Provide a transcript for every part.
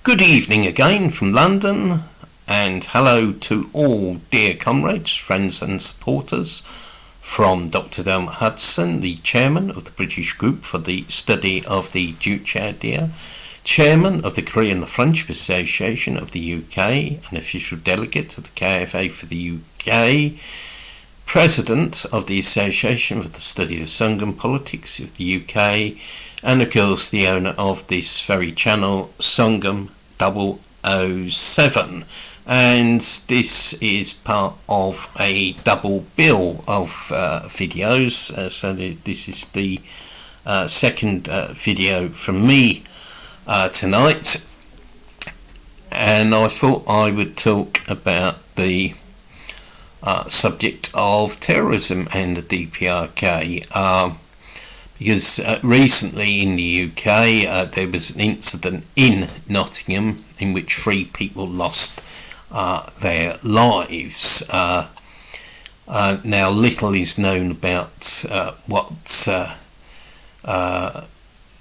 Good evening again from London, and hello to all dear comrades, friends and supporters from Dr. Dermot Hudson, the Chairman of the British Group for the Study of the Juche idea, Chairman of the Korean and French Association of the UK, an official delegate of the KFA for the UK, President of the Association for the Study of Songun Politics of the UK, and of course the owner of this very channel, Songun 007. And this is part of a double bill of videos, so this is the second video from me tonight, and I thought I would talk about the subject of terrorism and the DPRK, because recently in the UK there was an incident in Nottingham in which 3 people lost their lives. Now little is known about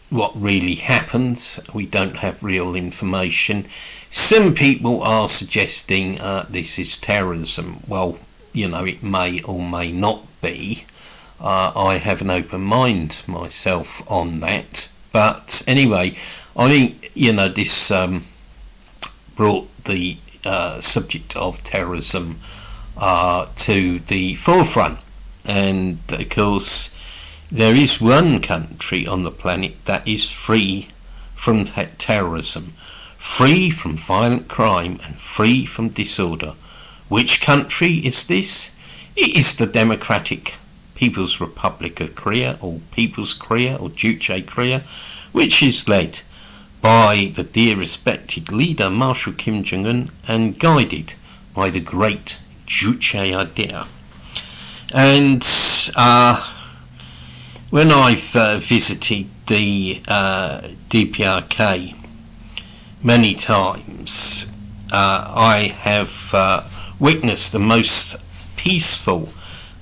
what really happened. We don't have real information. Some people are suggesting this is terrorism. Well, you know, it may or may not be. I have an open mind myself on that. But anyway, I think, you know, this brought the subject of terrorism to the forefront. And of course, there is one country on the planet that is free from terrorism, free from violent crime and free from disorder. Which country is this? It is the Democratic People's Republic of Korea, or People's Korea, or Juche Korea, which is led by the dear respected leader Marshal Kim Jong-un and guided by the great Juche idea. And when I've visited the DPRK many times, I have witnessed the most peaceful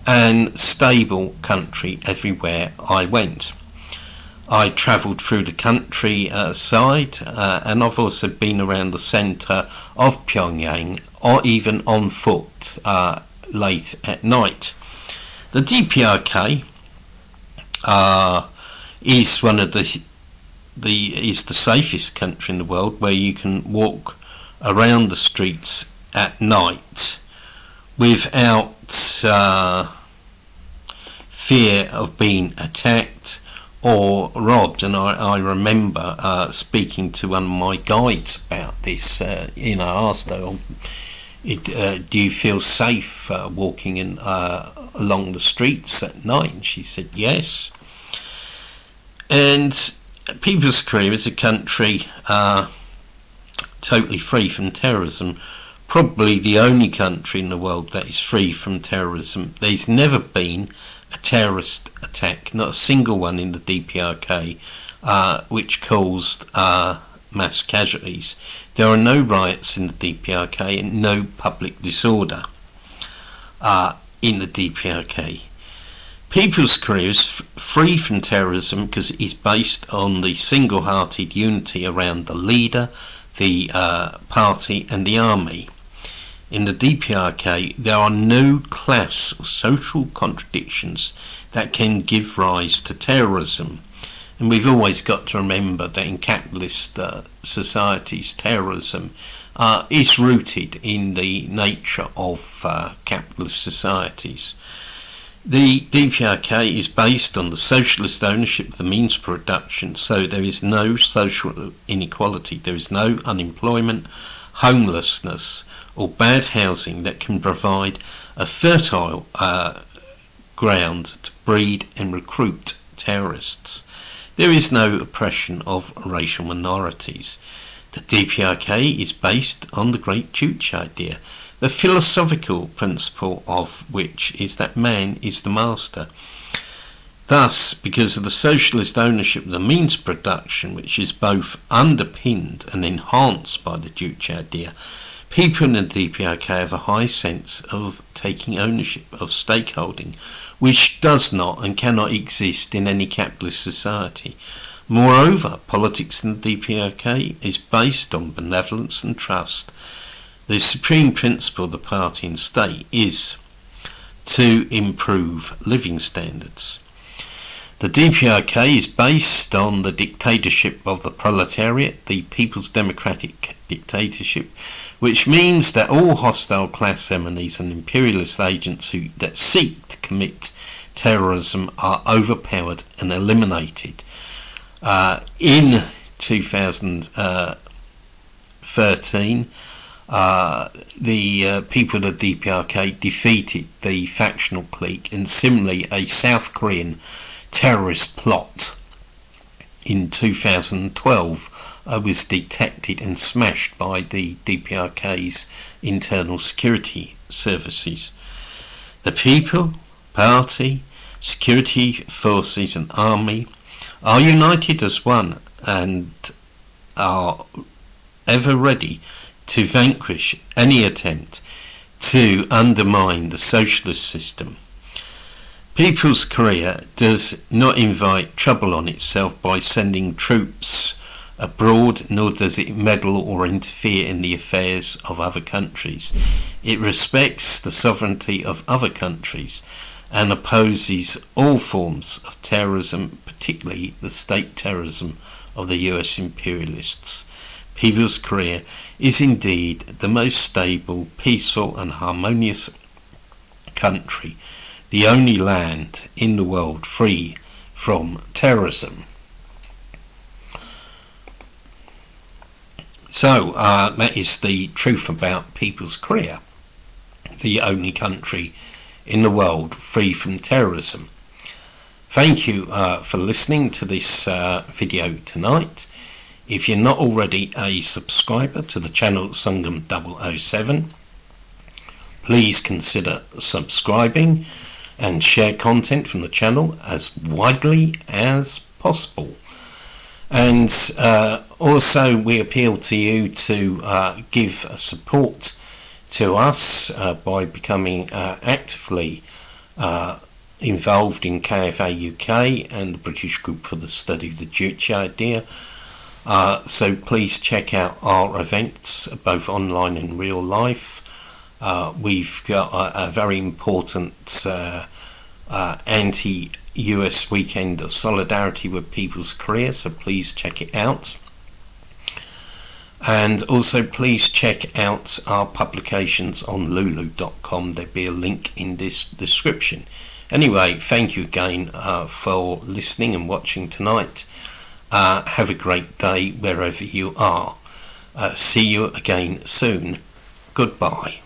and stable country everywhere I went. I travelled through the countryside, and I've also been around the centre of Pyongyang, or even on foot late at night. The DPRK is one of the safest country in the world, where you can walk around the streets at night without fear of being attacked or robbed. And I remember speaking to one of my guides about this. I asked her, do you feel safe walking in along the streets at night? And she said yes. And People's Korea is a country totally free from terrorism, probably the only country in the world that is free from terrorism. There's never been a terrorist attack, not a single one in the DPRK, which caused mass casualties. There are no riots in the DPRK and no public disorder in the DPRK. People's Korea is free from terrorism because it is based on the single-hearted unity around the leader, the party and the army. In the DPRK, there are no class or social contradictions that can give rise to terrorism. And we've always got to remember that in capitalist societies, terrorism is rooted in the nature of capitalist societies. The DPRK is based on the socialist ownership of the means of production, so there is no social inequality, there is no unemployment, homelessness, or bad housing that can provide a fertile ground to breed and recruit terrorists. There is no oppression of racial minorities. The DPRK is based on the great Juche idea, the philosophical principle of which is that man is the master. Thus, because of the socialist ownership of the means of production, which is both underpinned and enhanced by the Juche idea, people in the DPRK have a high sense of taking ownership, of stakeholding, which does not and cannot exist in any capitalist society. Moreover, politics in the DPRK is based on benevolence and trust. The supreme principle of the party and state is to improve living standards. The DPRK is based on the dictatorship of the proletariat, the People's Democratic Dictatorship, which means that all hostile class enemies and imperialist agents that seek to commit terrorism are overpowered and eliminated. In 2013, the people of the DPRK defeated the factional clique, and similarly a South Korean terrorist plot in 2012 was detected and smashed by the DPRK's internal security services. The people, party, security forces and army are united as one and are ever ready to vanquish any attempt to undermine the socialist system. People's Korea does not invite trouble on itself by sending troops abroad, nor does it meddle or interfere in the affairs of other countries. It respects the sovereignty of other countries and opposes all forms of terrorism, particularly the state terrorism of the US imperialists. People's Korea is indeed the most stable, peaceful and harmonious country, the only land in the world free from terrorism. So that is the truth about People's Korea, the only country in the world free from terrorism. Thank you for listening to this video tonight. If you're not already a subscriber to the channel Songun 007, please consider subscribing and share content from the channel as widely as possible. And also we appeal to you to give support to us by becoming actively involved in KFA UK and the British Group for the Study of the Juche idea. So please check out our events, both online and real life. We've got a very important anti-US weekend of solidarity with People's Korea, so please check it out. And also please check out our publications on lulu.com. There'll be a link in this description. Anyway, thank you again for listening and watching tonight. Have a great day wherever you are. See you again soon. Goodbye.